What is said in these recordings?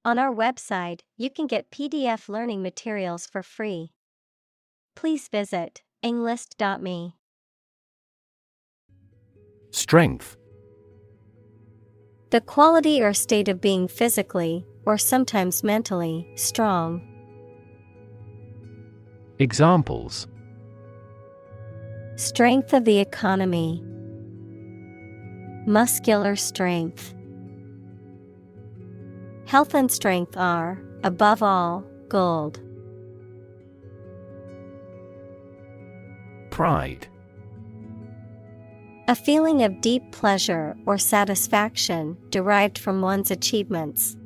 On our website, you can get PDF learning materials for free. Please visit englist.me. Strength. The quality or state of being physically, or sometimes mentally, strong. Examples: Strength of the economy. Muscular strength. Health and strength are, above all, gold. Pride. A feeling of deep pleasure or satisfaction derived from one's achievements.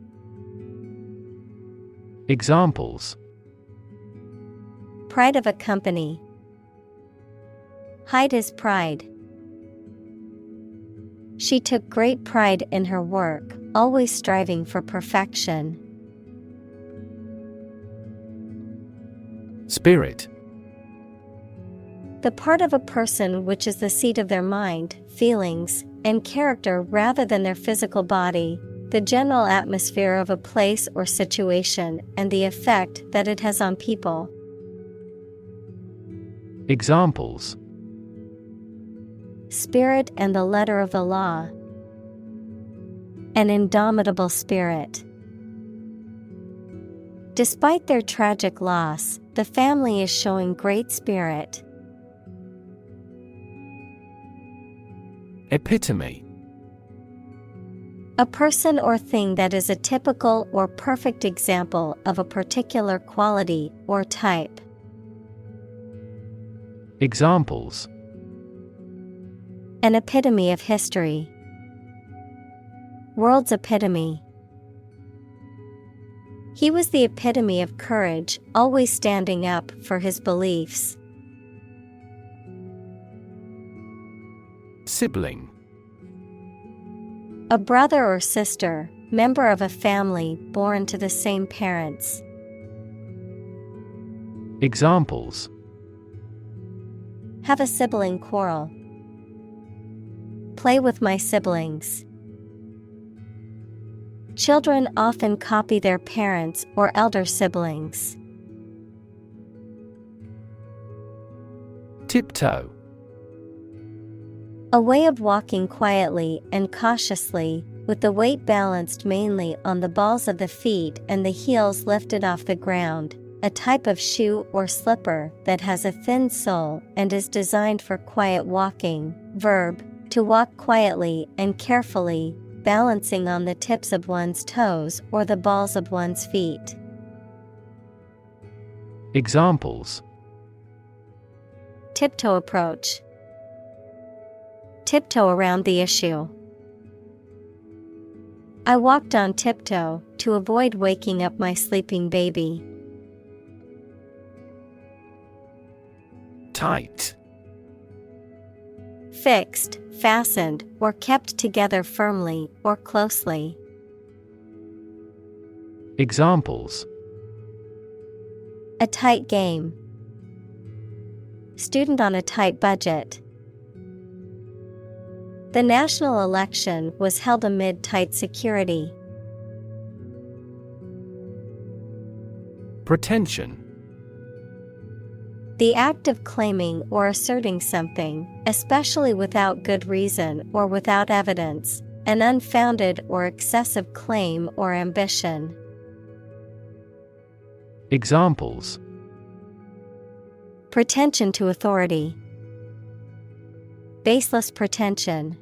Examples: Pride of a company. Hide his pride. She took great pride in her work, always striving for perfection. Spirit. The part of a person which is the seat of their mind, feelings, and character rather than their physical body, the general atmosphere of a place or situation, and the effect that it has on people. Examples: Spirit and the letter of the law. An indomitable spirit. Despite their tragic loss, the family is showing great spirit. Epitome. A person or thing that is a typical or perfect example of a particular quality or type. Examples: An epitome of history. World's epitome. He was the epitome of courage, always standing up for his beliefs. Sibling. A brother or sister, member of a family born to the same parents. Examples: Have a sibling quarrel. Play with my siblings. Children often copy their parents or elder siblings. Tiptoe. A way of walking quietly and cautiously, with the weight balanced mainly on the balls of the feet and the heels lifted off the ground, a type of shoe or slipper that has a thin sole and is designed for quiet walking. Verb, to walk quietly and carefully, balancing on the tips of one's toes or the balls of one's feet. Examples: Tiptoe approach. Tiptoe around the issue. I walked on tiptoe to avoid waking up my sleeping baby. Tight. Fixed, fastened, or kept together firmly or closely. Examples: A tight game. Student on a tight budget. The national election was held amid tight security. Pretension. The act of claiming or asserting something, especially without good reason or without evidence, an unfounded or excessive claim or ambition. Examples: Pretension to authority. Baseless pretension.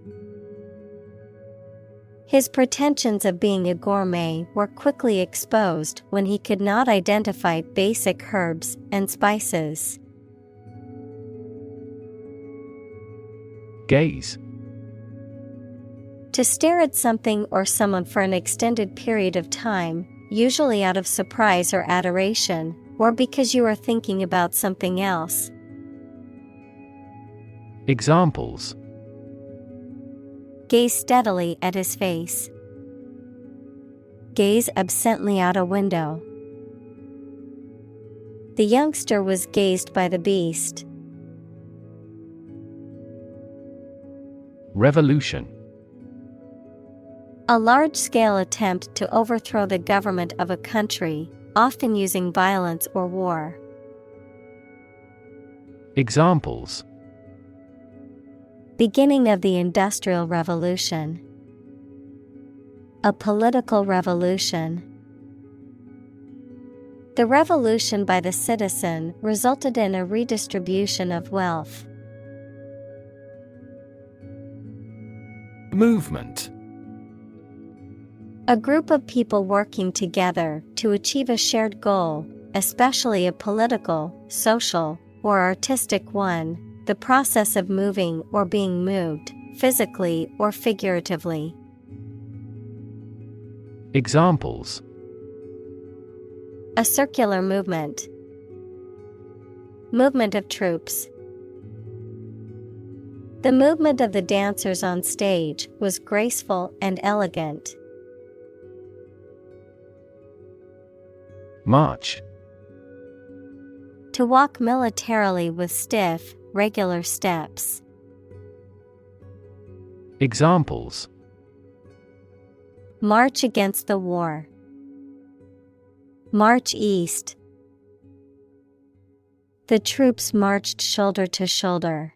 His pretensions of being a gourmet were quickly exposed when he could not identify basic herbs and spices. Gaze. To stare at something or someone for an extended period of time, usually out of surprise or adoration, or because you are thinking about something else. Examples: Gaze steadily at his face. Gaze absently out a window. The youngster was gazed by the beast. Revolution. A large-scale attempt to overthrow the government of a country, often using violence or war. Examples: Beginning of the Industrial Revolution. A political revolution. The revolution by the citizen resulted in a redistribution of wealth. Movement. A group of people working together to achieve a shared goal, especially a political, social, or artistic one, the process of moving or being moved, physically or figuratively. Examples: A circular movement. Movement of troops. The movement of the dancers on stage was graceful and elegant. March. To walk militarily with stiff, regular steps. Examples: March against the war. March east. The troops marched shoulder to shoulder.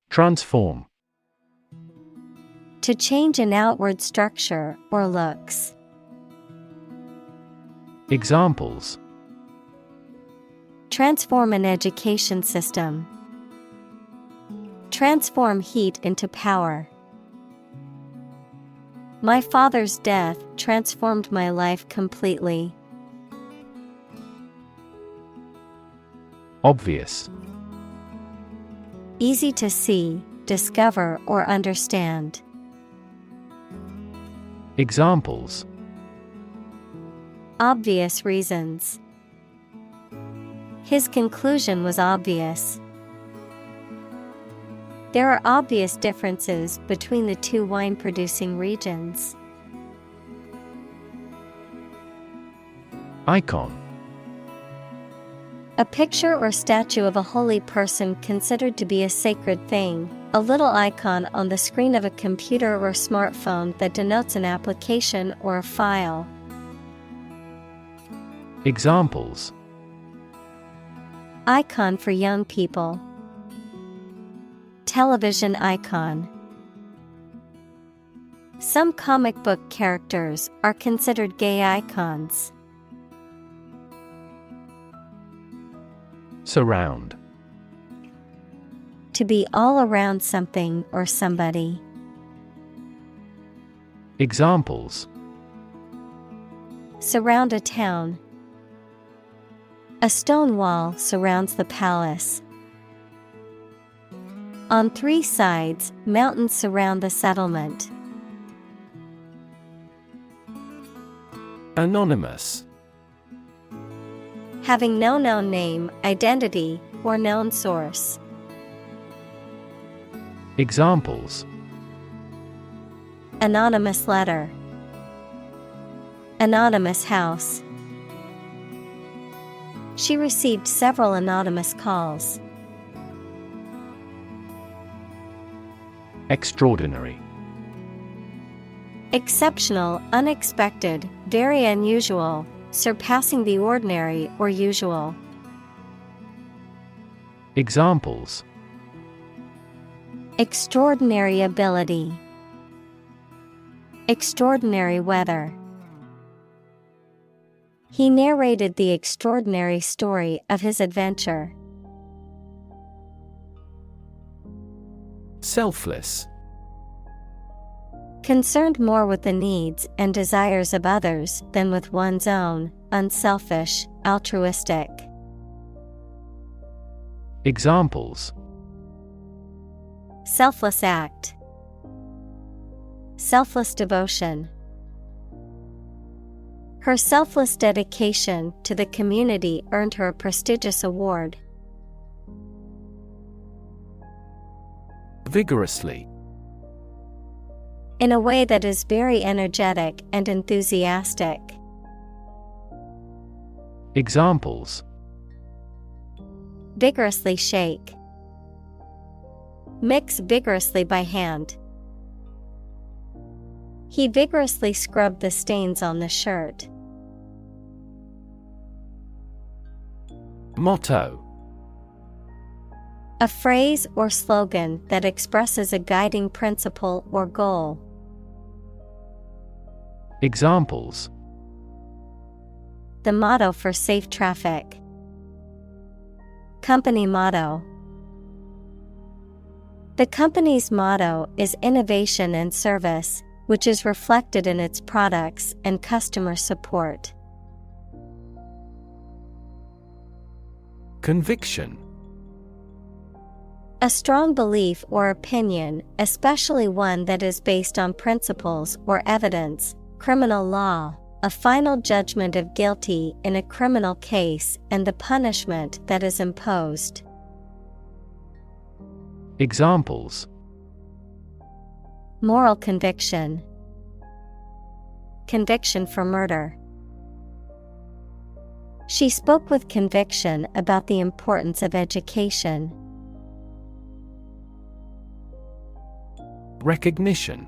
Transform. To change an outward structure or looks. Examples: Transform an education system. Transform heat into power. My father's death transformed my life completely. Obvious. Easy to see, discover, or understand. Examples: Obvious reasons. His conclusion was obvious. There are obvious differences between the two wine-producing regions. Icon. A picture or statue of a holy person considered to be a sacred thing, a little icon on the screen of a computer or smartphone that denotes an application or a file. Examples: Icon for young people. Television icon. Some comic book characters are considered gay icons. Surround. To be all around something or somebody. Examples: Surround a town. A stone wall surrounds the palace. On 3 sides, mountains surround the settlement. Anonymous. Having no known name, identity, or known source. Examples: Anonymous letter. Anonymous house. She received several anonymous calls. Extraordinary. Exceptional, unexpected, very unusual, surpassing the ordinary or usual. Examples: Extraordinary ability. Extraordinary weather. He narrated the extraordinary story of his adventure. Selfless. Concerned more with the needs and desires of others than with one's own, unselfish, altruistic. Examples: Selfless act. Selfless devotion. Her selfless dedication to the community earned her a prestigious award. Vigorously. In a way that is very energetic and enthusiastic. Examples: Vigorously shake. Mix vigorously by hand. He vigorously scrubbed the stains on the shirt. Motto. A phrase or slogan that expresses a guiding principle or goal. Examples. The motto for safe traffic. Company motto. The company's motto is innovation and service, which is reflected in its products and customer support. Conviction. A strong belief or opinion, especially one that is based on principles or evidence, criminal law, a final judgment of guilty in a criminal case, and the punishment that is imposed. Examples. Moral conviction. Conviction for murder. She spoke with conviction about the importance of education. Recognition.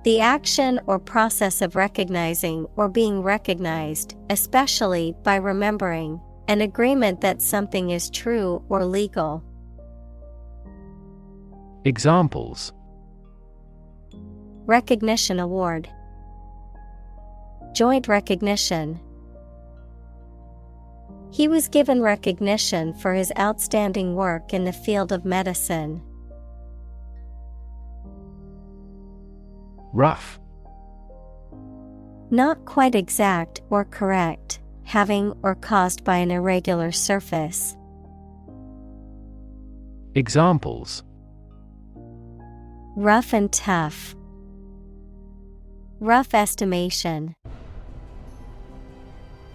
The action or process of recognizing or being recognized, especially by remembering, an agreement that something is true or legal. Examples. Recognition award. Joint recognition. He was given recognition for his outstanding work in the field of medicine. Rough. Not quite exact or correct, having or caused by an irregular surface. Examples. Rough and tough. Rough estimation.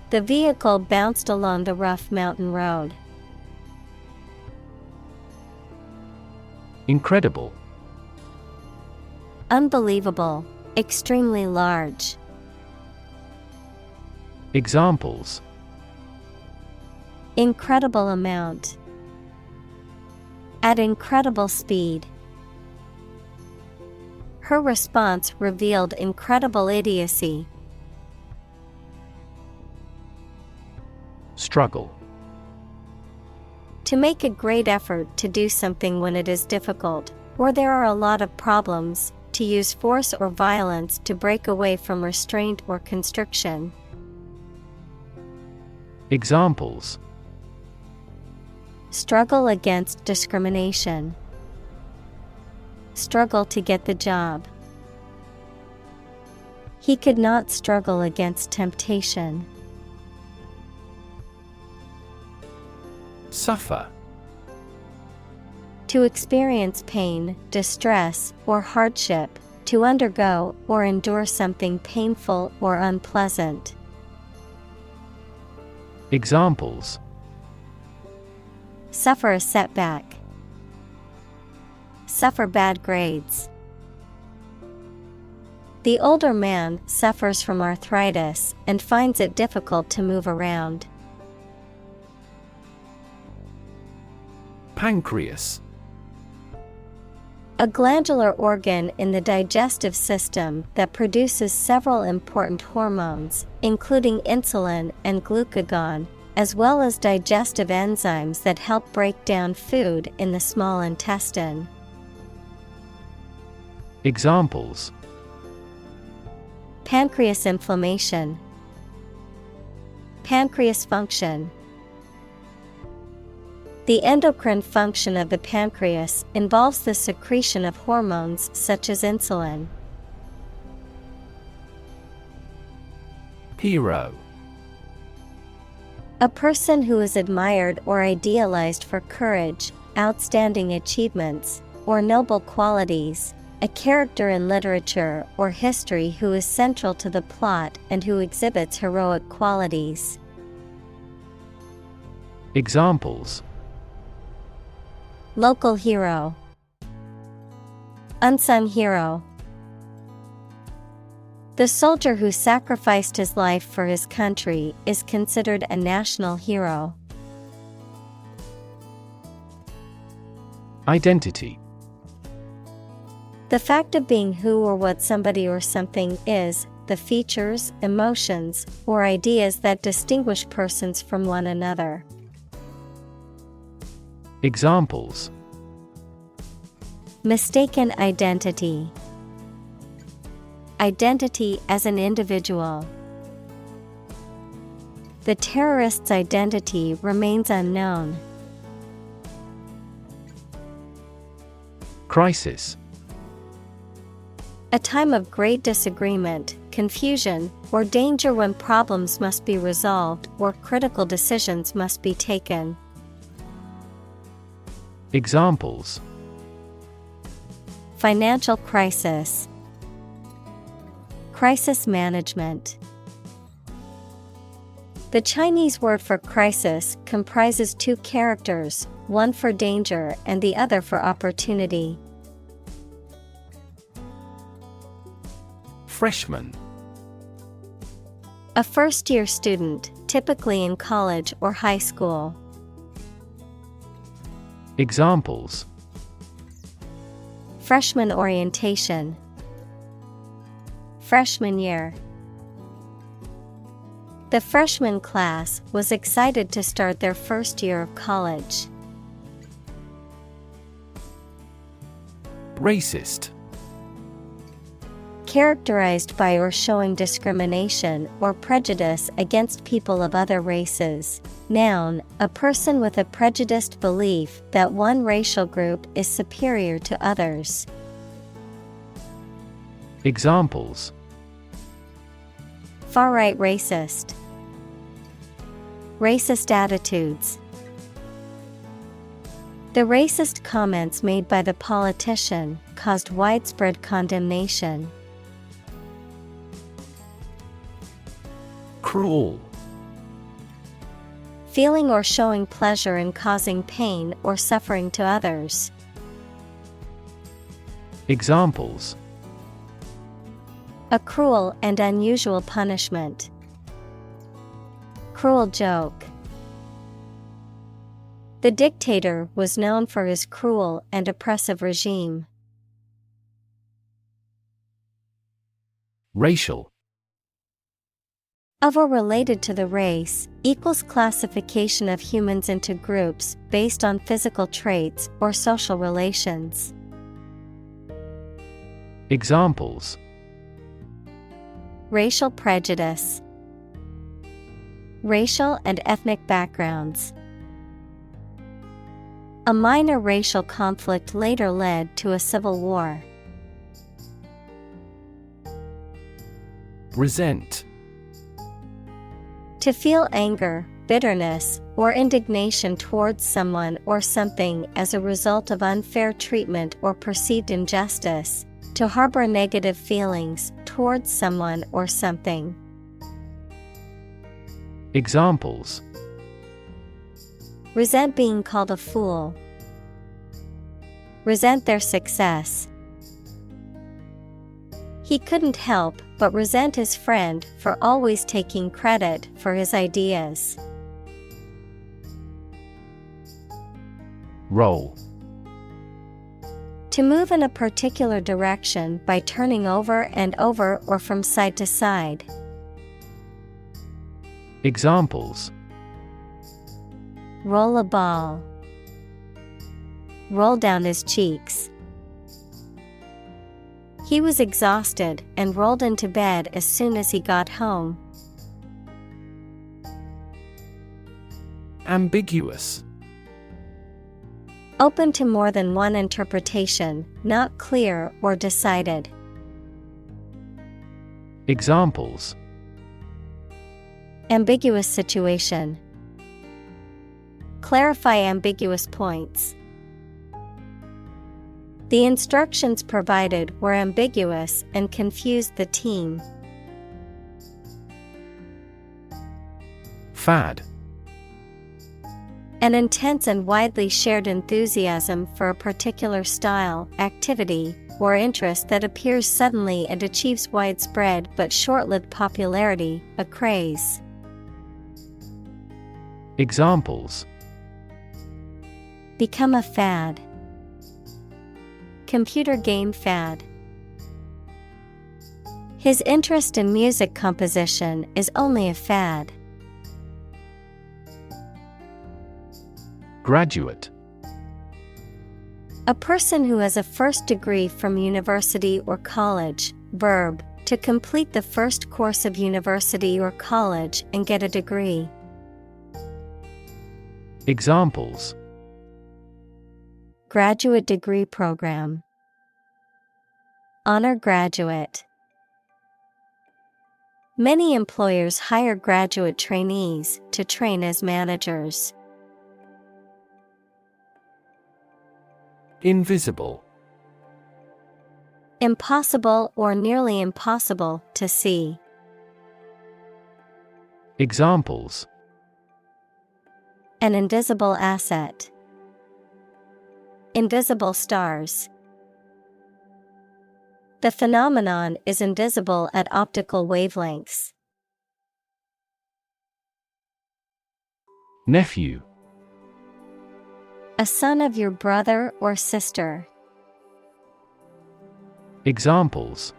The vehicle bounced along the rough mountain road. Incredible. Unbelievable, extremely large. Examples. Incredible amount. At incredible speed. Her response revealed incredible idiocy. Struggle. To make a great effort to do something when it is difficult, or there are a lot of problems, to use force or violence to break away from restraint or constriction. Examples. Struggle against discrimination. Struggle to get the job. He could not struggle against temptation. Suffer. To experience pain, distress, or hardship, to undergo or endure something painful or unpleasant. Examples. Suffer a setback. Suffer bad grades. The older man suffers from arthritis and finds it difficult to move around. Pancreas. A glandular organ in the digestive system that produces several important hormones, including insulin and glucagon, as well as digestive enzymes that help break down food in the small intestine. Examples. Pancreas inflammation. Pancreas function. The endocrine function of the pancreas involves the secretion of hormones such as insulin. Hero. A person who is admired or idealized for courage, outstanding achievements, or noble qualities, a character in literature or history who is central to the plot and who exhibits heroic qualities. Examples. Local hero. Unsung hero. The soldier who sacrificed his life for his country is considered a national hero. Identity. The fact of being who or what somebody or something is, the features, emotions, or ideas that distinguish persons from one another. Examples: mistaken identity, identity as an individual. The terrorist's identity remains unknown. Crisis. A time of great disagreement, confusion, or danger when problems must be resolved or critical decisions must be taken. Examples: financial crisis, crisis management. The Chinese word for crisis comprises two characters, one for danger and the other for opportunity. Freshman. A first-year student, typically in college or high school. Examples: freshman orientation, freshman year. The freshman class was excited to start their first year of college. Racist. Characterized by or showing discrimination or prejudice against people of other races. Noun, a person with a prejudiced belief that one racial group is superior to others. Examples: far-right racist, racist attitudes. The racist comments made by the politician caused widespread condemnation. Cruel. Feeling or showing pleasure in causing pain or suffering to others. Examples: a cruel and unusual punishment. Cruel joke. The dictator was known for his cruel and oppressive regime. Racial. Of or related to the race, equals classification of humans into groups based on physical traits or social relations. Examples: racial prejudice, racial and ethnic backgrounds. A minor racial conflict later led to a civil war. Resent. To feel anger, bitterness, or indignation towards someone or something as a result of unfair treatment or perceived injustice. To harbor negative feelings towards someone or something. Examples: resent being called a fool, resent their success. He couldn't help but resent his friend for always taking credit for his ideas. Roll. To move in a particular direction by turning over and over or from side to side. Examples: roll a ball, roll down his cheeks. He was exhausted and rolled into bed as soon as he got home. Ambiguous. Open to more than one interpretation, not clear or decided. Examples: ambiguous situation. Clarify ambiguous points. The instructions provided were ambiguous and confused the team. Fad. An intense and widely shared enthusiasm for a particular style, activity, or interest that appears suddenly and achieves widespread but short-lived popularity, a craze. Examples: become a fad, Computer game fad. His interest in music composition is only a fad. Graduate. A person who has a first degree from university or college. Verb, to complete the first course of university or college and get a degree. Examples: Graduate degree program. Honor graduate. Many employers hire graduate trainees to train as managers. Invisible. Impossible or nearly impossible to see. Examples: An invisible asset. Invisible stars. The phenomenon is invisible at optical wavelengths. Nephew. A son of your brother or sister. Examples: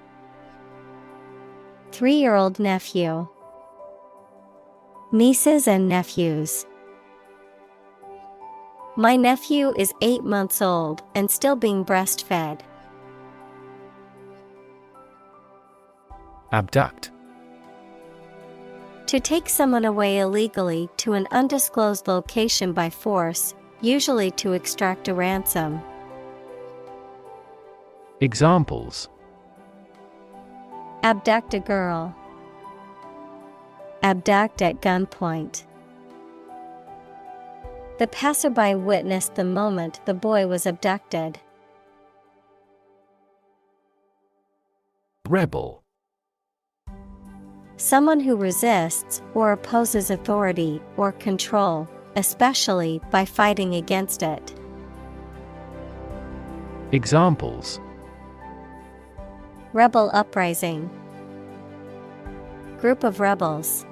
3-year-old nephew. Nieces and nephews. My nephew is 8 months old and still being breastfed. Abduct. To take someone away illegally to an undisclosed location by force, usually to extract a ransom. Examples: Abduct a girl. Abduct at gunpoint. The passerby witnessed the moment the boy was abducted. Rebel. Someone who resists or opposes authority or control, especially by fighting against it. Examples: Rebel uprising. Group of rebels.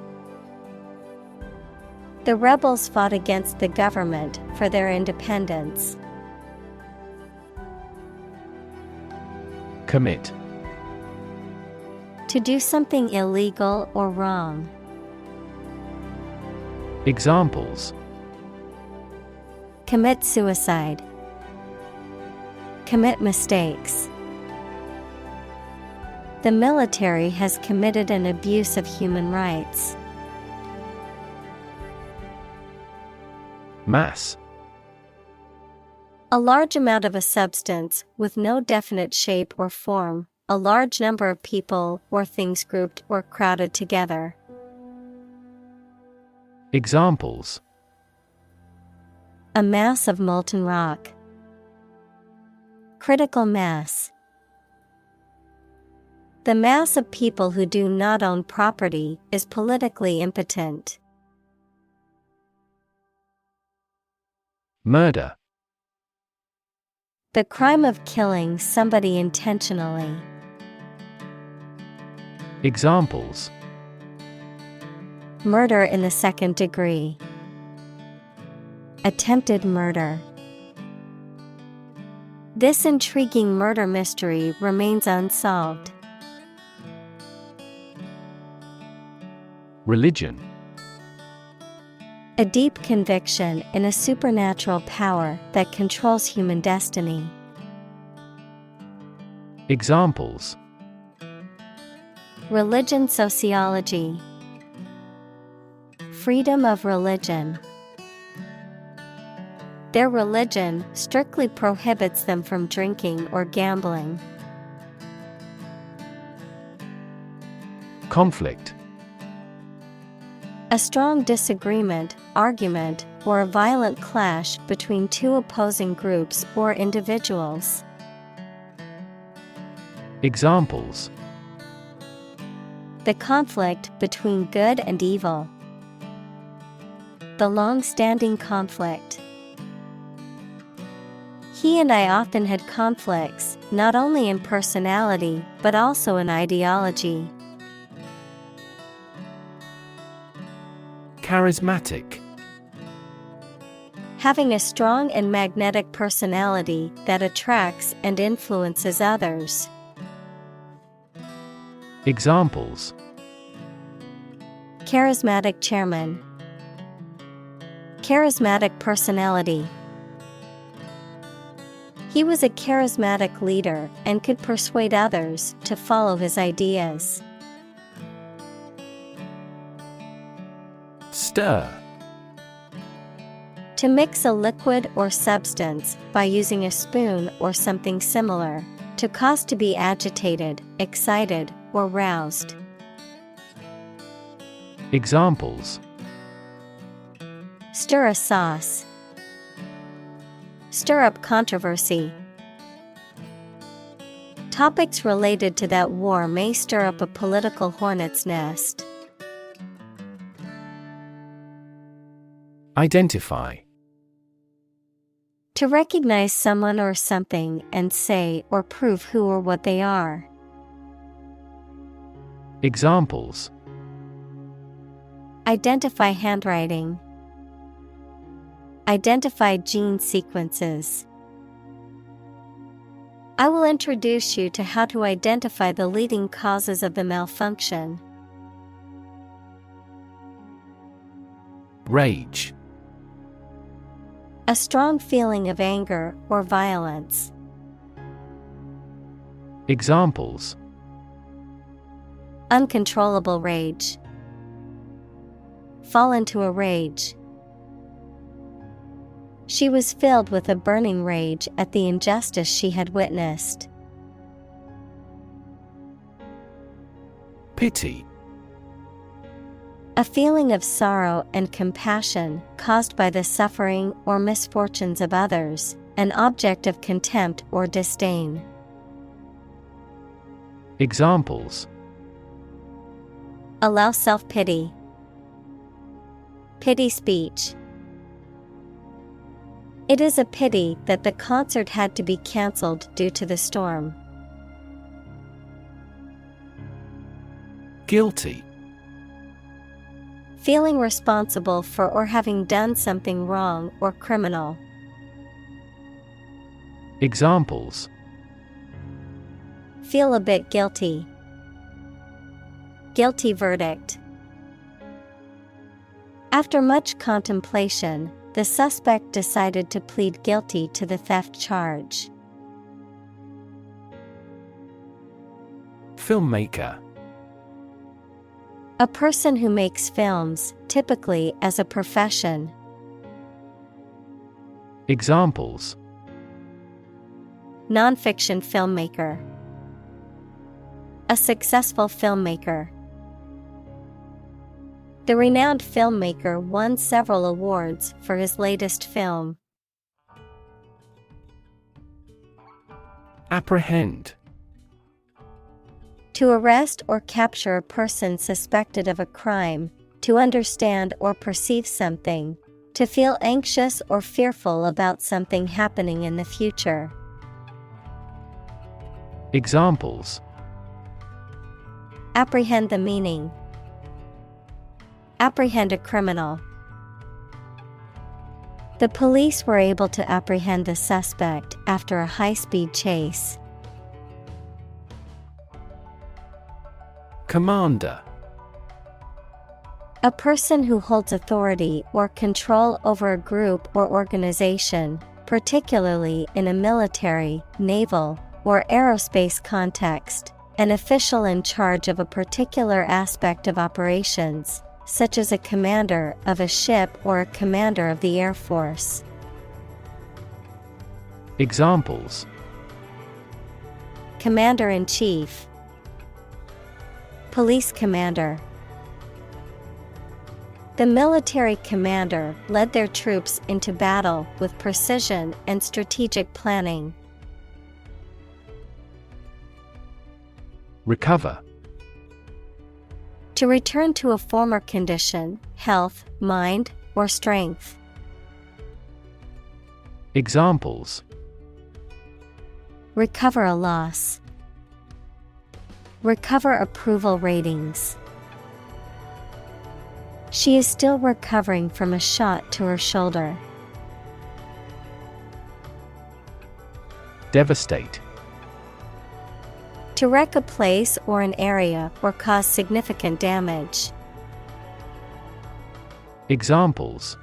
The rebels fought against the government for their independence. Commit. To do something illegal or wrong. Examples: Commit suicide. Commit mistakes. The military has committed an abuse of human rights. Mass. A large amount of a substance with no definite shape or form, a large number of people or things grouped or crowded together. Examples: A mass of molten rock. Critical mass. The mass of people who do not own property is politically impotent. Murder. The crime of killing somebody intentionally. Examples: Murder in the second degree. Attempted murder. This intriguing murder mystery remains unsolved. Religion. A deep conviction in a supernatural power that controls human destiny. Examples: Religion sociology. Freedom of religion. Their religion strictly prohibits them from drinking or gambling. Conflict. A strong disagreement, argument, or a violent clash between two opposing groups or individuals. Examples: The conflict between good and evil. The long-standing conflict. He and I often had conflicts, not only in personality, but also in ideology. Charismatic. Having a strong and magnetic personality that attracts and influences others. Examples: Charismatic chairman. Charismatic personality. He was a charismatic leader and could persuade others to follow his ideas. Stir. To mix a liquid or substance by using a spoon or something similar. To cause to be agitated, excited, or roused. Examples: Stir a sauce. Stir up controversy. Topics related to that war may stir up a political hornet's nest. Identify. To recognize someone or something and say or prove who or what they are. Examples: Identify handwriting. Identify gene sequences. I will introduce you to how to identify the leading causes of the malfunction. Rage. A strong feeling of anger or violence. Examples: Uncontrollable rage. Fall into a rage. She was filled with a burning rage at the injustice she had witnessed. Pity. A feeling of sorrow and compassion caused by the suffering or misfortunes of others, an object of contempt or disdain. Examples: Allow self-pity. Pity speech. It is a pity that the concert had to be cancelled due to the storm. Guilty. Feeling responsible for or having done something wrong or criminal. Examples: Feel a bit guilty. Guilty verdict. After much contemplation, the suspect decided to plead guilty to the theft charge. Filmmaker. A person who makes films, typically as a profession. Examples: Nonfiction filmmaker. A successful filmmaker. The renowned filmmaker won several awards for his latest film. Apprehend. To arrest or capture a person suspected of a crime, to understand or perceive something, to feel anxious or fearful about something happening in the future. Examples: Apprehend the meaning. Apprehend a criminal. The police were able to apprehend the suspect after a high-speed chase. Commander. A person who holds authority or control over a group or organization, particularly in a military, naval, or aerospace context, an official in charge of a particular aspect of operations, such as a commander of a ship or a commander of the Air Force. Examples: Commander-in-Chief. Police commander. The military commander led their troops into battle with precision and strategic planning. Recover. To return to a former condition, health, mind, or strength. Examples: Recover a loss. Recover approval ratings. She is still recovering from a shot to her shoulder. Devastate. To wreck a place or an area or cause significant damage. Examples: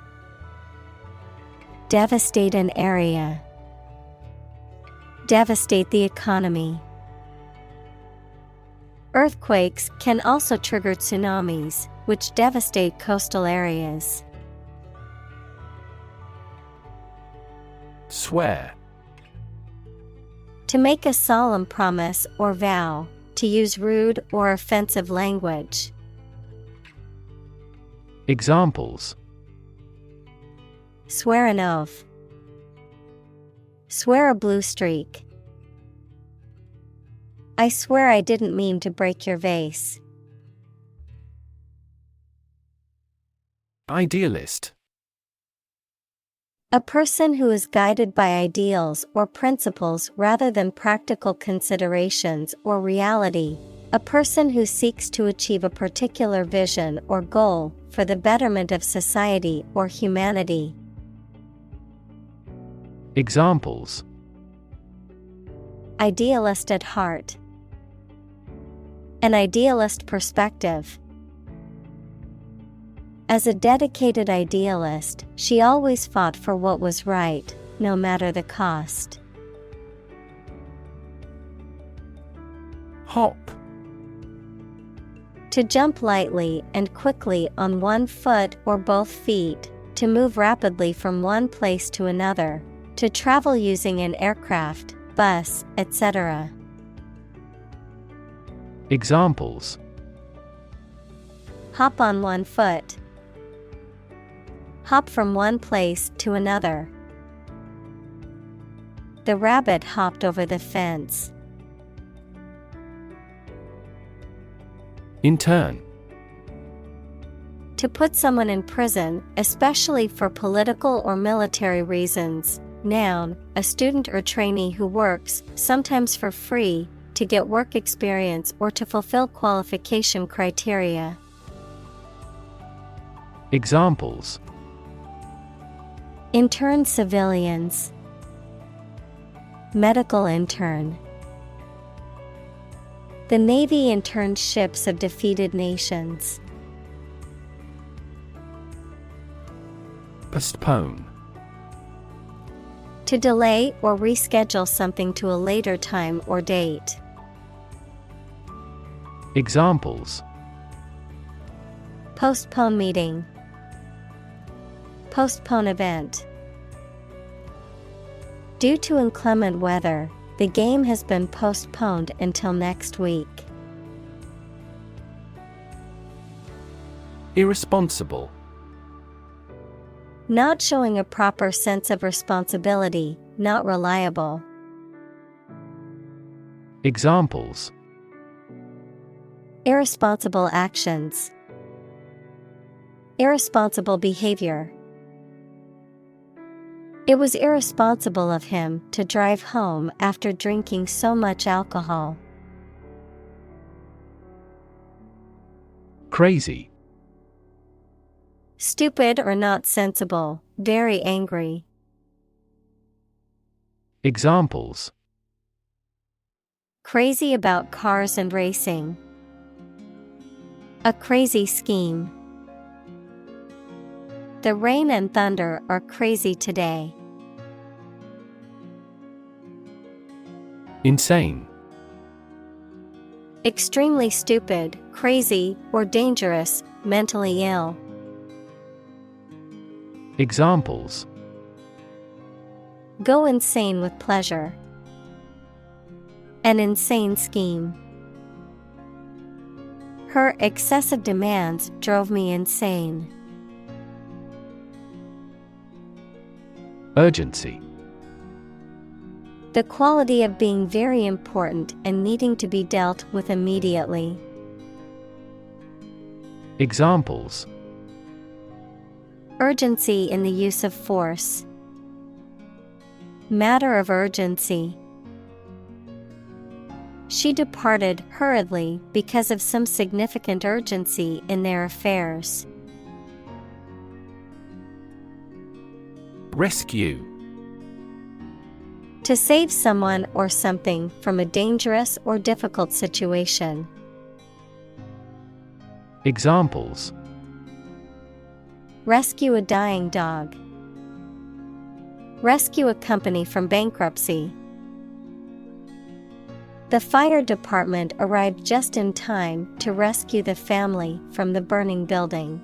Devastate an area. Devastate the economy. Earthquakes can also trigger tsunamis, which devastate coastal areas. Swear. To make a solemn promise or vow, to use rude or offensive language. Examples: Swear an oath. Swear a blue streak. I swear I didn't mean to break your vase. Idealist. A person who is guided by ideals or principles rather than practical considerations or reality. A person who seeks to achieve a particular vision or goal for the betterment of society or humanity. Examples: Idealist at heart. An idealist perspective. As a dedicated idealist, she always fought for what was right, no matter the cost. Hop. To jump lightly and quickly on one foot or both feet, to move rapidly from one place to another, to travel using an aircraft, bus, etc. Examples: Hop on one foot. Hop from one place to another. The rabbit hopped over the fence. Intern. To put someone in prison, especially for political or military reasons. Noun, a student or trainee who works, sometimes for free, to get work experience or to fulfill qualification criteria. Examples: Intern civilians. Medical intern. The Navy interned ships of defeated nations. Postpone. To delay or reschedule something to a later time or date. Examples: Postpone meeting. Postpone event. Due to inclement weather, the game has been postponed until next week. Irresponsible. Not showing a proper sense of responsibility, not reliable. Examples: Irresponsible actions. Irresponsible behavior. It was irresponsible of him to drive home after drinking so much alcohol. Crazy. Stupid or not sensible, very angry. Examples: Crazy about cars and racing. A crazy scheme. The rain and thunder are crazy today. Insane. Extremely stupid, crazy, or dangerous, mentally ill. Examples: Go insane with pleasure. An insane scheme. Her excessive demands drove me insane. Urgency. The quality of being very important and needing to be dealt with immediately. Examples: Urgency in the use of force. Matter of urgency. She departed hurriedly because of some significant urgency in their affairs. Rescue. To save someone or something from a dangerous or difficult situation. Examples: Rescue a dying dog. Rescue a company from bankruptcy. The fire department arrived just in time to rescue the family from the burning building.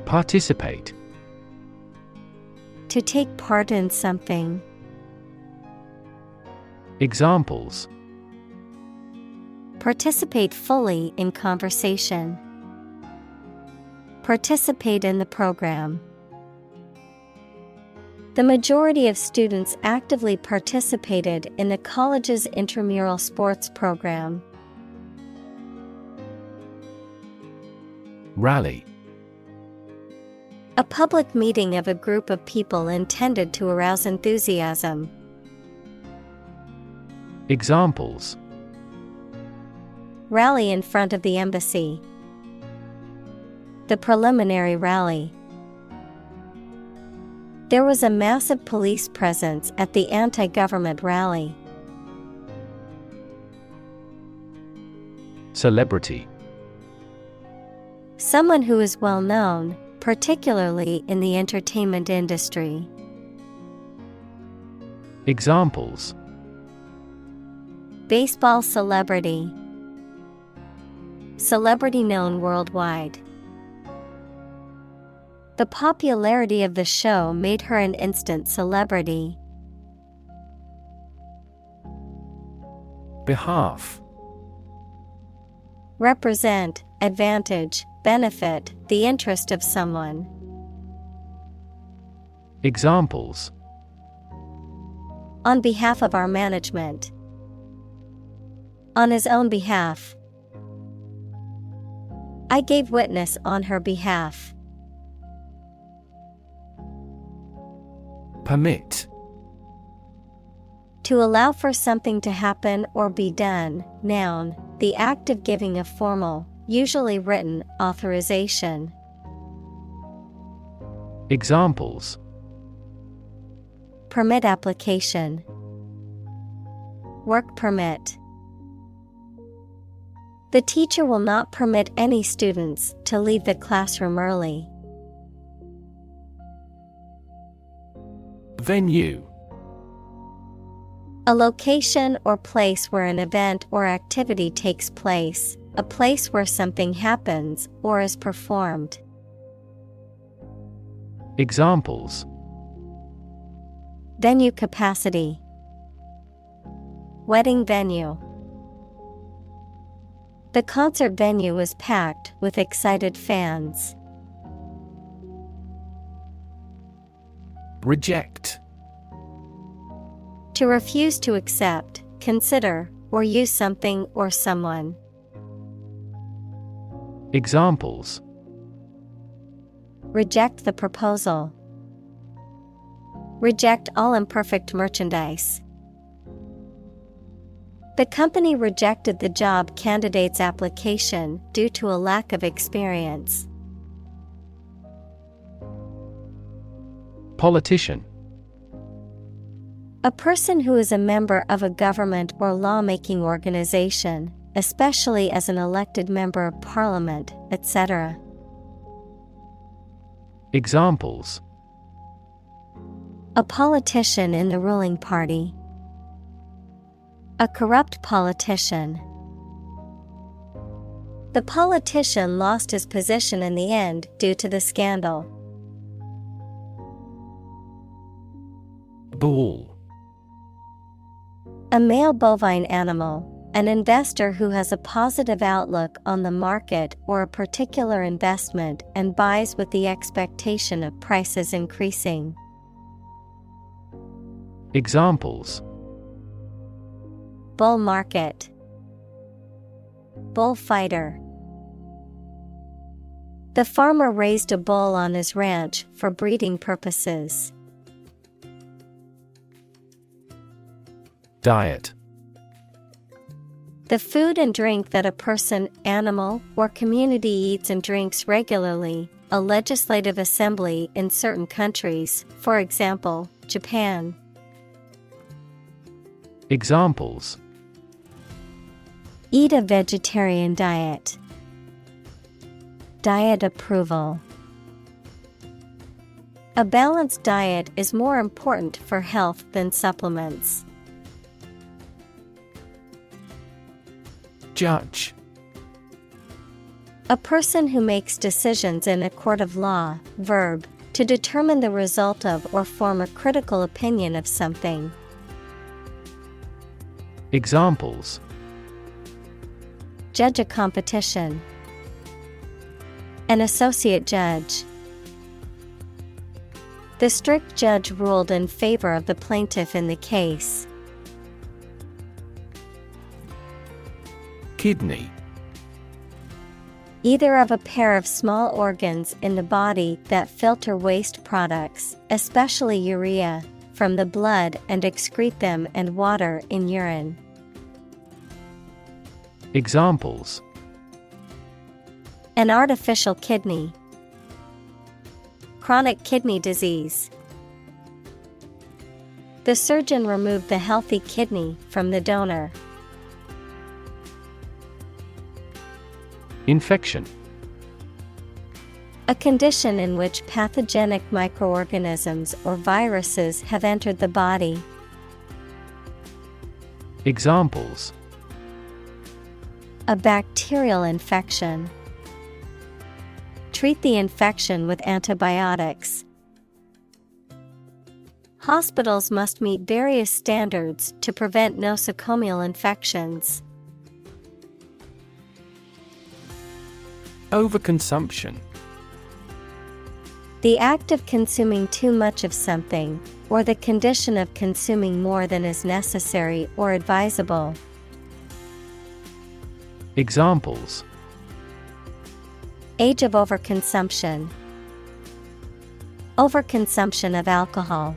Participate. To take part in something. Examples: Participate fully in conversation. Participate in the program. The majority of students actively participated in the college's intramural sports program. Rally. A public meeting of a group of people intended to arouse enthusiasm. Examples: Rally in front of the embassy. The preliminary rally. There was a massive police presence at the anti-government rally. Celebrity. Someone who is well known, particularly in the entertainment industry. Examples: Baseball celebrity. Celebrity known worldwide. The popularity of the show made her an instant celebrity. Behalf. Represent, advantage, benefit, the interest of someone. Examples: On behalf of our management. On his own behalf. I gave witness on her behalf. Permit. To allow for something to happen or be done, noun, the act of giving a formal, usually written, authorization. Examples: Permit application. Work permit. The teacher will not permit any students to leave the classroom early. Venue. A location or place where an event or activity takes place, a place where something happens or is performed. Examples: Venue capacity. Wedding venue. The concert venue was packed with excited fans. Reject. To refuse to accept, consider, or use something or someone. Examples: Reject the proposal. Reject all imperfect merchandise. The company rejected the job candidate's application due to a lack of experience. Politician. A person who is a member of a government or lawmaking organization, especially as an elected member of parliament, etc. Examples: A politician in the ruling party. A corrupt politician. The politician lost his position in the end due to the scandal. Bull. A male bovine animal, an investor who has a positive outlook on the market or a particular investment and buys with the expectation of prices increasing. Examples: Bull market. Bullfighter. The farmer raised a bull on his ranch for breeding purposes. Diet. The food and drink that a person, animal, or community eats and drinks regularly, a legislative assembly in certain countries, for example, Japan. Examples: Eat a vegetarian diet. Diet approval. A balanced diet is more important for health than supplements. Judge. A person who makes decisions in a court of law. Verb, to determine the result of or form a critical opinion of something. Examples: Judge a competition. An associate judge. The strict judge ruled in favor of the plaintiff in the case. Kidney. Either of a pair of small organs in the body that filter waste products, especially urea, from the blood and excrete them, and water in urine. Examples: An artificial kidney. Chronic kidney disease. The surgeon removed the healthy kidney from the donor. Infection. A condition in which pathogenic microorganisms or viruses have entered the body. Examples: A bacterial infection. Treat the infection with antibiotics. Hospitals must meet various standards to prevent nosocomial infections. Overconsumption. The act of consuming too much of something, or the condition of consuming more than is necessary or advisable. Examples: Age of overconsumption. Overconsumption of alcohol.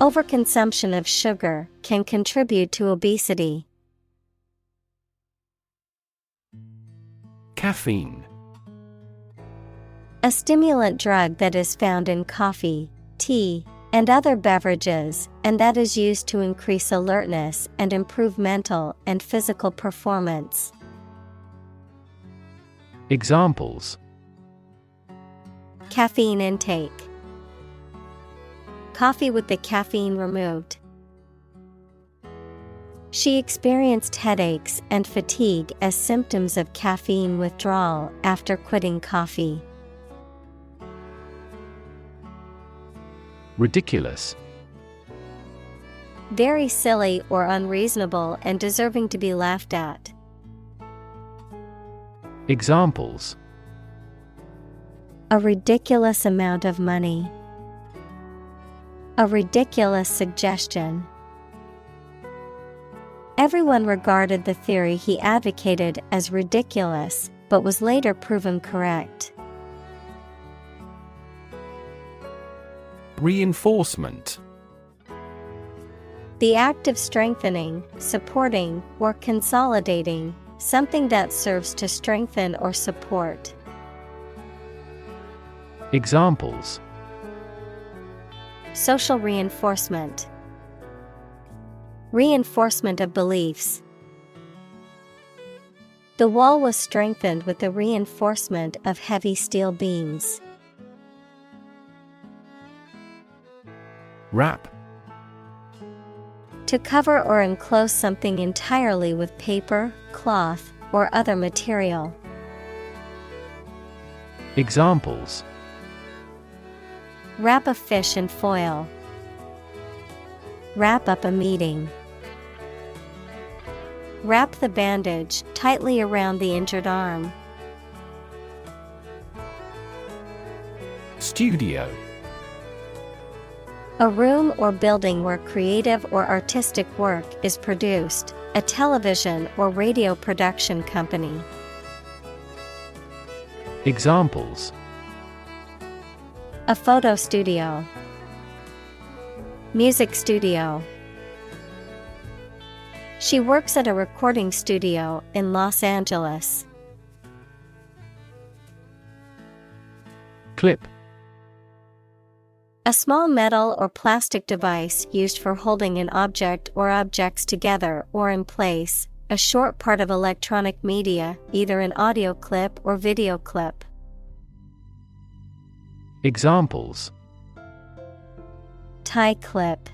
Overconsumption of sugar can contribute to obesity. Caffeine. A stimulant drug that is found in coffee, tea, and other beverages, and that is used to increase alertness and improve mental and physical performance. Examples: Caffeine intake. Coffee with the caffeine removed. She experienced headaches and fatigue as symptoms of caffeine withdrawal after quitting coffee. Ridiculous. Very silly or unreasonable and deserving to be laughed at. Examples: A ridiculous amount of money. A ridiculous suggestion. Everyone regarded the theory he advocated as ridiculous, but was later proven correct. Reinforcement. The act of strengthening, supporting, or consolidating something that serves to strengthen or support. Examples: Social reinforcement. Reinforcement of beliefs. The wall was strengthened with the reinforcement of heavy steel beams. Wrap. To cover or enclose something entirely with paper, cloth, or other material. Examples: Wrap a fish in foil. Wrap up a meeting. Wrap the bandage tightly around the injured arm. Studio. A room or building where creative or artistic work is produced, a television or radio production company. Examples: A photo studio. Music studio. She works at a recording studio in Los Angeles. Clip. A small metal or plastic device used for holding an object or objects together or in place, a short part of electronic media, either an audio clip or video clip. Examples: Tie clip,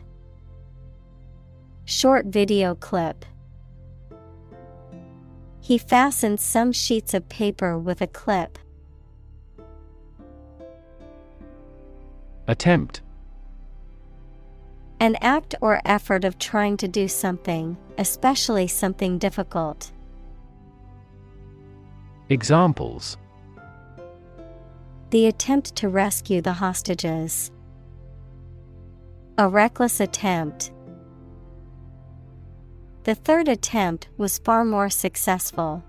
short video clip. He fastened some sheets of paper with a clip. Attempt. An act or effort of trying to do something, especially something difficult. Examples: The attempt to rescue the hostages. A reckless attempt. The third attempt was far more successful.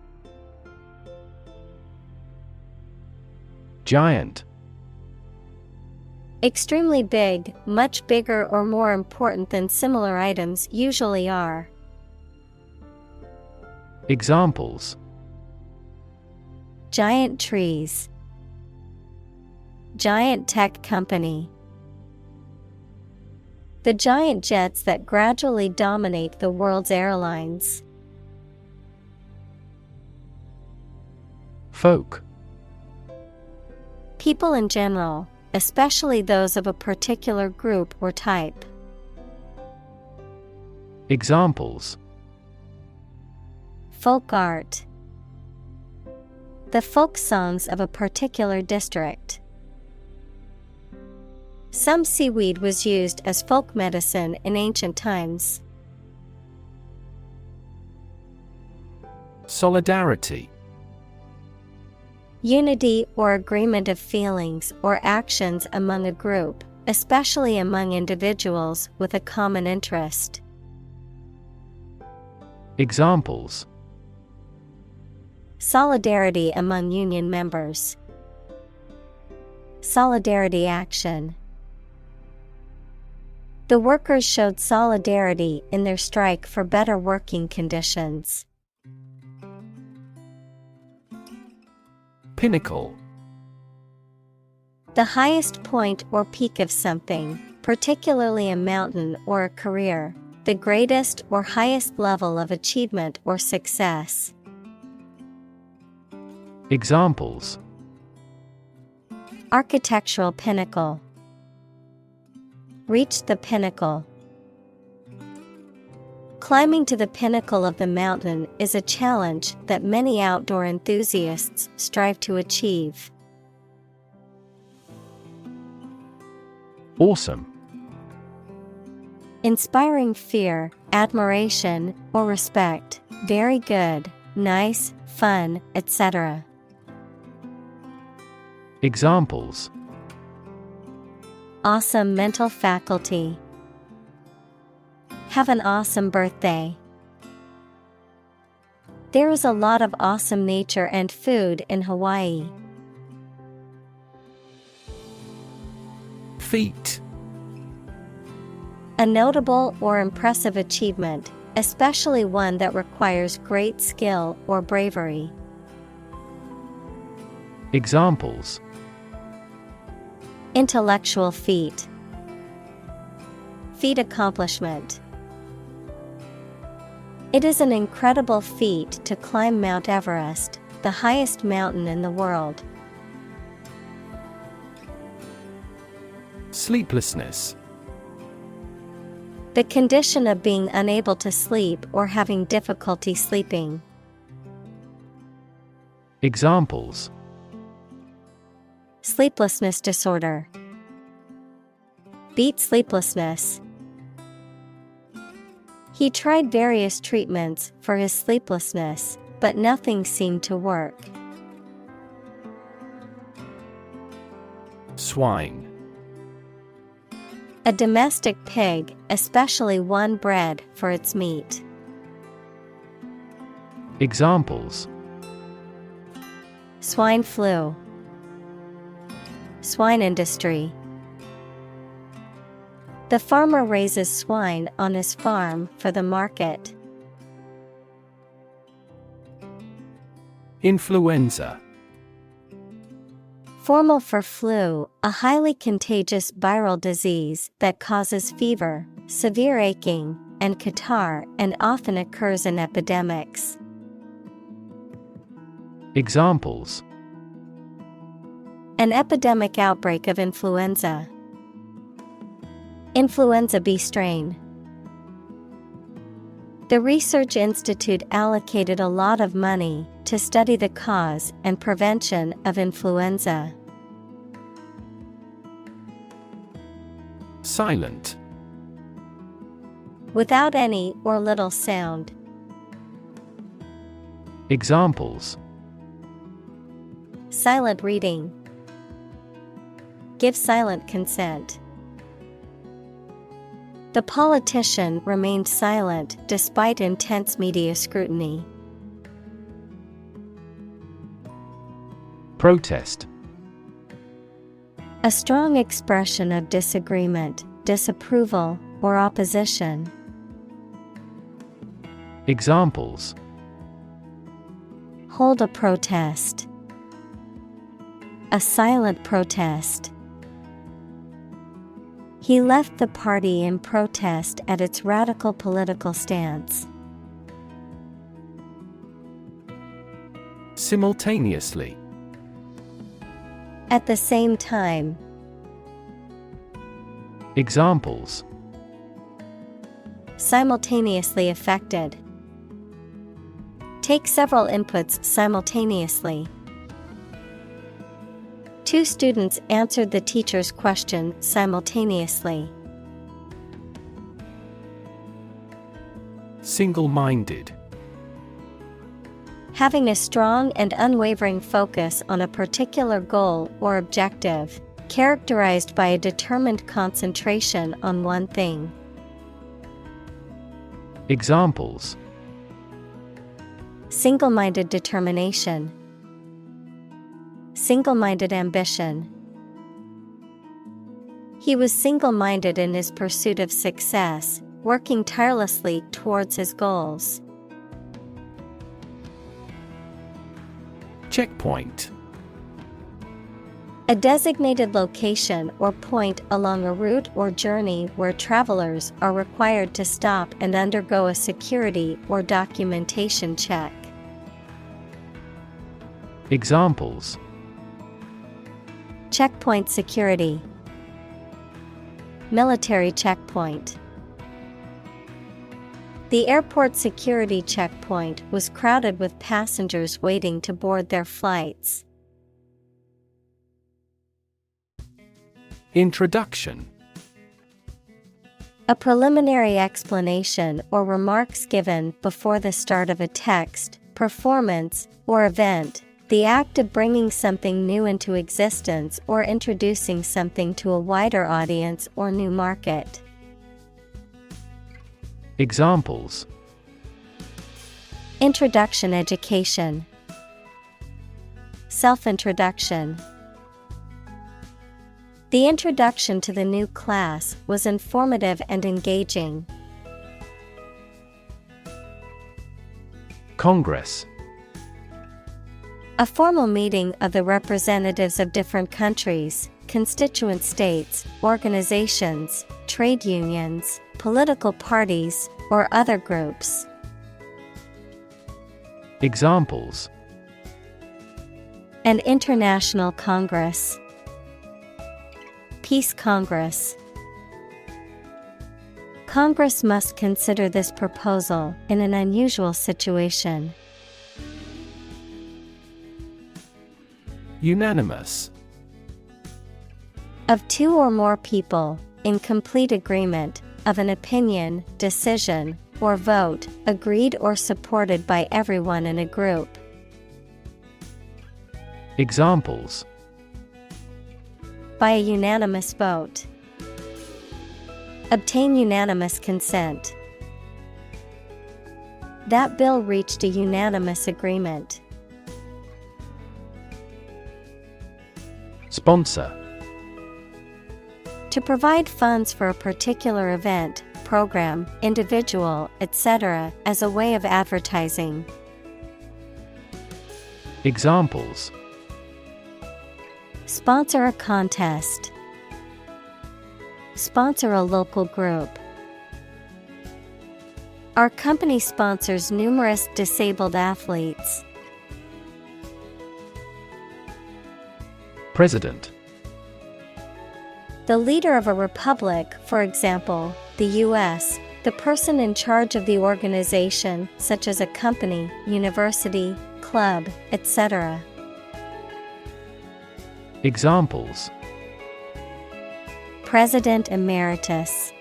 Giant. Extremely big, much bigger or more important than similar items usually are. Examples: Giant trees. Giant tech company. The giant jets that gradually dominate the world's airlines. Folk. People in general, especially those of a particular group or type. Examples: Folk art. The folk songs of a particular district. Some seaweed was used as folk medicine in ancient times. Solidarity. Unity or agreement of feelings or actions among a group, especially among individuals with a common interest. Examples: Solidarity among union members. Solidarity action. The workers showed solidarity in their strike for better working conditions. Pinnacle. The highest point or peak of something, particularly a mountain or a career, the greatest or highest level of achievement or success. Examples: Architectural pinnacle. Reach the pinnacle. Climbing to the pinnacle of the mountain is a challenge that many outdoor enthusiasts strive to achieve. Awesome. Inspiring fear, admiration, or respect. Very good, nice, fun, etc. Examples: Awesome mental faculty. Have an awesome birthday. There is a lot of awesome nature and food in Hawaii. Feat. A notable or impressive achievement, especially one that requires great skill or bravery. Examples: Intellectual feat. Feat accomplishment. It is an incredible feat to climb Mount Everest, the highest mountain in the world. Sleeplessness. The condition of being unable to sleep or having difficulty sleeping. Examples: Sleeplessness disorder. Beat sleeplessness. He tried various treatments for his sleeplessness, but nothing seemed to work. Swine. A domestic pig, especially one bred for its meat. Examples: Swine flu. Swine industry. The farmer raises swine on his farm for the market. Influenza. Formal for flu, a highly contagious viral disease that causes fever, severe aching, and catarrh and often occurs in epidemics. Examples: An epidemic outbreak of influenza. Influenza B strain. The research institute allocated a lot of money to study the cause and prevention of influenza. Silent. Without any or little sound. Examples: Silent reading. Give silent consent. The politician remained silent despite intense media scrutiny. Protest. A strong expression of disagreement, disapproval, or opposition. Examples: Hold a protest. A silent protest. He left the party in protest at its radical political stance. Simultaneously. At the same time. Examples: Simultaneously affected. Take several inputs simultaneously. Two students answered the teacher's question simultaneously. Single-minded. Having a strong and unwavering focus on a particular goal or objective, characterized by a determined concentration on one thing. Examples: Single-minded determination. Single-minded ambition. He was single-minded in his pursuit of success, working tirelessly towards his goals. Checkpoint. A designated location or point along a route or journey where travelers are required to stop and undergo a security or documentation check. Examples: Checkpoint security. Military checkpoint. The airport security checkpoint was crowded with passengers waiting to board their flights. Introduction. A preliminary explanation or remarks given before the start of a text, performance, or event. The act of bringing something new into existence or introducing something to a wider audience or new market. Examples: Introduction education. Self-introduction. The introduction to the new class was informative and engaging. Congress. A formal meeting of the representatives of different countries, constituent states, organizations, trade unions, political parties, or other groups. Examples: An international congress. Peace Congress. Congress must consider this proposal in an unusual situation. Unanimous. Of two or more people, in complete agreement, of an opinion, decision, or vote, agreed or supported by everyone in a group. Examples: By a unanimous vote. Obtain unanimous consent. That bill reached a unanimous agreement. Sponsor. To provide funds for a particular event, program, individual, etc., as a way of advertising. Examples: Sponsor a contest. Sponsor a local group. Our company sponsors numerous disabled athletes. President. The leader of a republic, for example, the U.S., the person in charge of the organization, such as a company, university, club, etc. Examples: President Emeritus,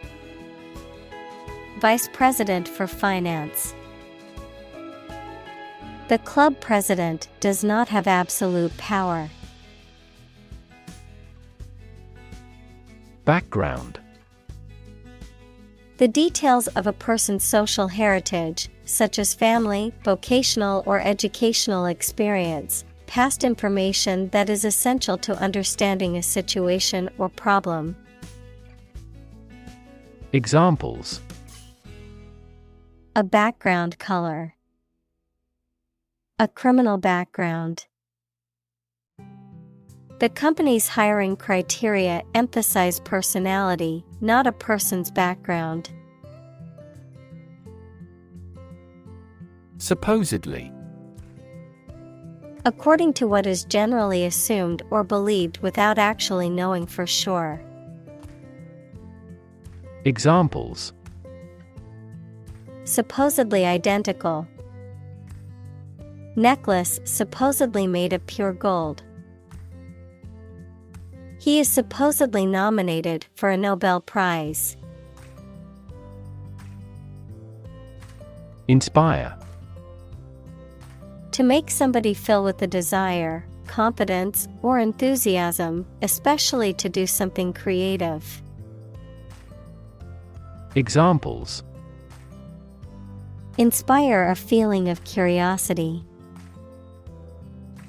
Vice President for Finance. The club president does not have absolute power. Background. The details of a person's social heritage, such as family, vocational or educational experience, past information that is essential to understanding a situation or problem. Examples: A background color, a criminal background. The company's hiring criteria emphasize personality, not a person's background. Supposedly. According to what is generally assumed or believed without actually knowing for sure. Examples: Supposedly identical. Necklace supposedly made of pure gold. He is supposedly nominated for a Nobel Prize. Inspire. To make somebody feel with the desire, confidence, or enthusiasm, especially to do something creative. Examples: Inspire a feeling of curiosity.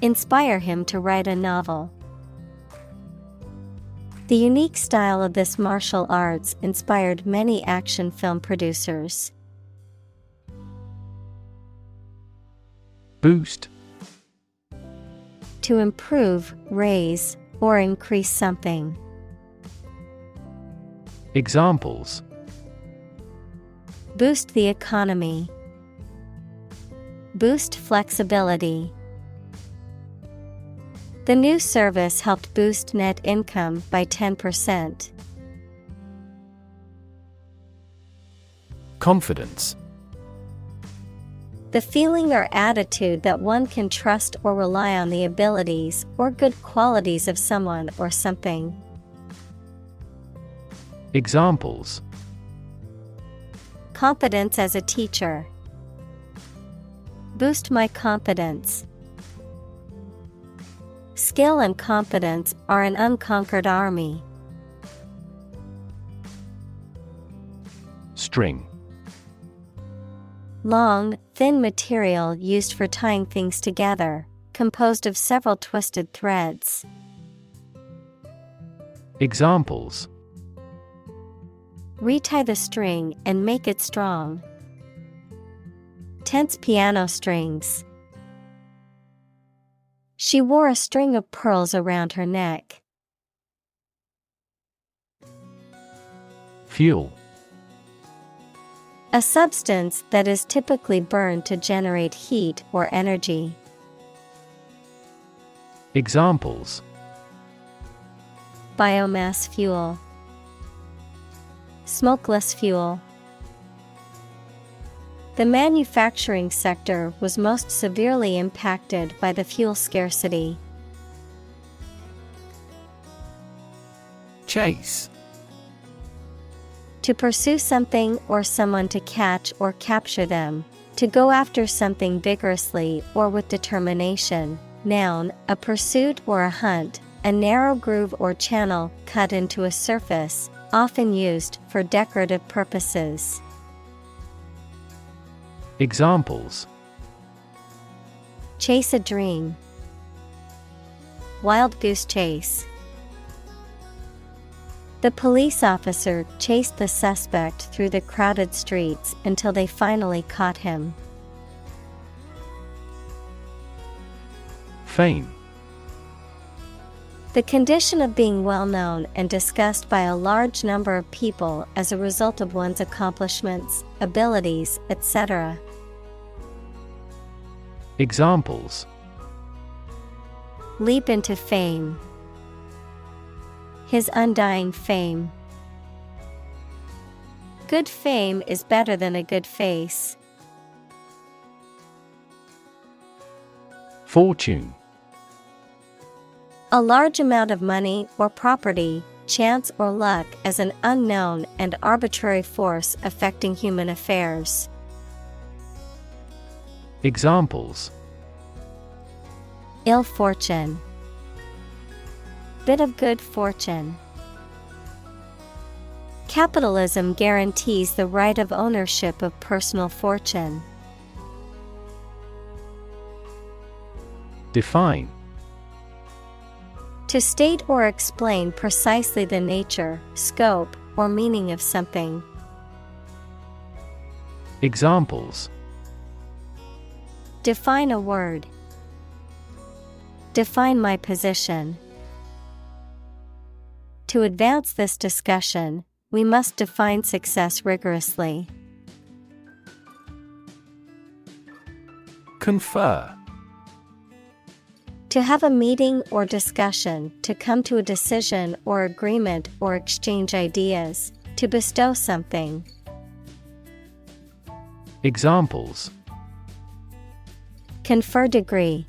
Inspire him to write a novel. The unique style of this martial arts inspired many action film producers. Boost. To improve, raise, or increase something. Examples: Boost the economy. Boost flexibility. The new service helped boost net income by 10%. Confidence. The feeling or attitude that one can trust or rely on the abilities or good qualities of someone or something. Examples: Confidence as a teacher. Boost my confidence. Skill and confidence are an unconquered army. String. Long, thin material used for tying things together, composed of several twisted threads. Examples: Retie the string and make it strong. Tense piano strings. She wore a string of pearls around her neck. Fuel. A substance that is typically burned to generate heat or energy. Examples: Biomass fuel. Smokeless fuel. The manufacturing sector was most severely impacted by the fuel scarcity. Chase. To pursue something or someone, to catch or capture them. To go after something vigorously or with determination. Noun, a pursuit or a hunt, a narrow groove or channel cut into a surface, often used for decorative purposes. Examples: Chase a dream. Wild goose chase. The police officer chased the suspect through the crowded streets until they finally caught him. Fame. The condition of being well known and discussed by a large number of people as a result of one's accomplishments, abilities, etc. Examples: Leap into fame. His undying fame. Good fame is better than a good face. Fortune. A large amount of money or property, chance or luck as an unknown and arbitrary force affecting human affairs. Examples: Ill fortune. Bit of good fortune. Capitalism guarantees the right of ownership of personal fortune. Define. To state or explain precisely the nature, scope, or meaning of something. Examples: Define a word. Define my position. To advance this discussion, we must define success rigorously. Confer. To have a meeting or discussion, to come to a decision or agreement or exchange ideas, to bestow something. Examples: Confer degree.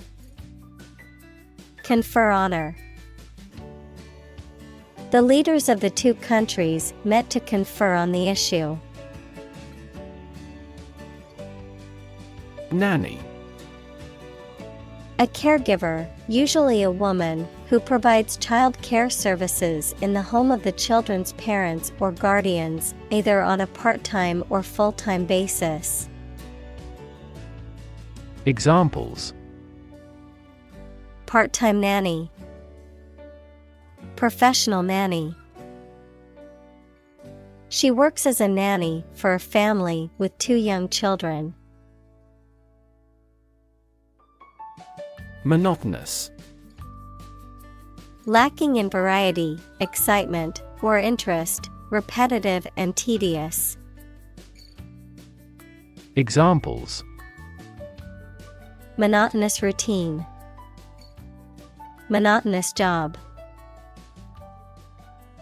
Confer honor. The leaders of the two countries met to confer on the issue. Nanny. A caregiver, usually a woman, who provides child care services in the home of the children's parents or guardians, either on a part-time or full-time basis. Examples: Part-time nanny. Professional nanny. She works as a nanny for a family with 2 young children. Monotonous. Lacking in variety, excitement, or interest, repetitive and tedious. Examples: Monotonous routine. Monotonous job.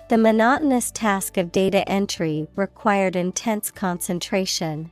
The monotonous task of data entry required intense concentration.